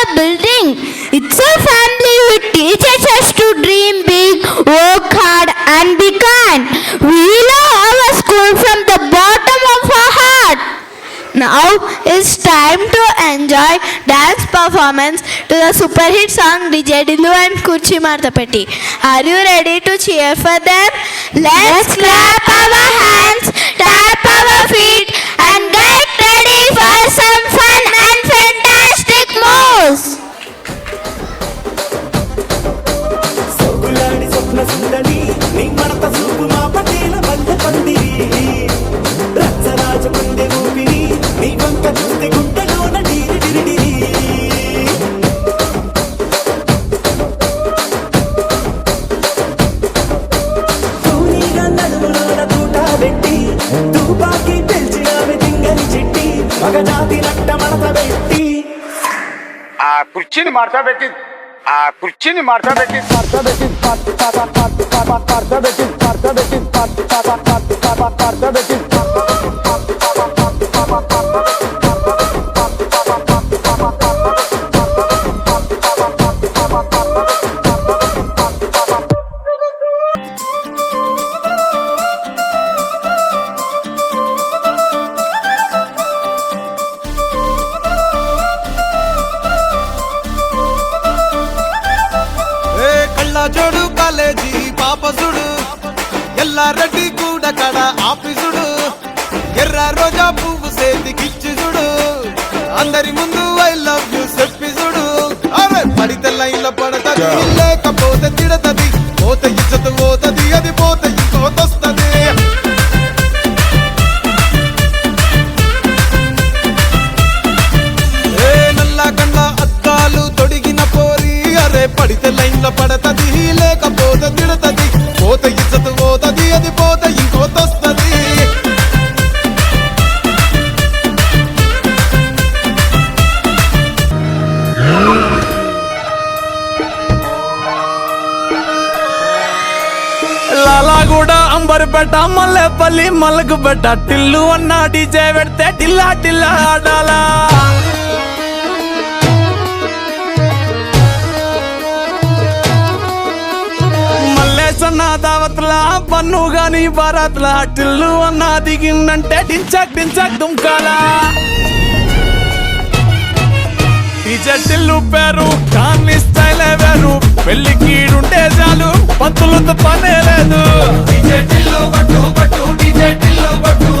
are building. It's a family who teaches us to dream big, work hard and be kind. We love our school from the bottom of our heart. Now it's time to enjoy dance performance to the super hit song DJ Dillu and Kurchi Marthapetti. Are you ready to cheer for them? Let's clap our hands, tap our feet and get ready for some fun and fantastic moves. సోకులాడి స్వప్న సుందరి నీ మడత సూపు మా పటేల వల్ల పందిరి రచ్చరాజ గుండె ఊపిరి నీ వంక చూస్తే గుండెలోన డీరిడిరిడిరి తూనీగా నడుములోన తూట పెట్టి తూపాకి పెంచినామె తింగని చిట్టి మగజాతి నట్ట మడత పెట్టి ఆ కుర్చీని మార్చబెట్టి జోడు కాలేజీ పాపసుడు ఎల్లారెడ్డి కూడా కడ ఆఫీసుడు ఎర్ర రోజా పువ్వు సేతికిచ్చి చూడు అందరి ముందు ఐ లవ్ యూ చెప్పి చూడు అరే పడితే లైన్లో పడతది లేకపోతే తిడతది పోతే ఇచ్చత పోతది అది పోతే ఇంకోతొస్తది ఏ నల్ల కండ్ల అద్దాలు తొడిగిన పోరి అరే పడితే లైన్లో పడతది లేకపోతే తిడతది పోతే ఇచ్చత పోతది అది పోతే ఇంకోతొస్తది లాలాగూడ అంబర్పేట మల్లెపల్లి మల్లకుపేట టిల్లు అన్న డీజే పెడితే టిల్లా టిల్లా ఆడాలా మల్లేసన్న దావత్ల పన్ను గాని భారత్ల టిల్లు అన్న దిగిందంటే డించక్ డించక్ దుంకాలా డీజే టిల్లు పేరు కానీ స్టైలే వేరు పెళ్లి కీడుంటే చాలు పంతులతో పనే లేదు డీజే టిల్లు పట్టు పట్టు డీజే టిల్లు పట్టు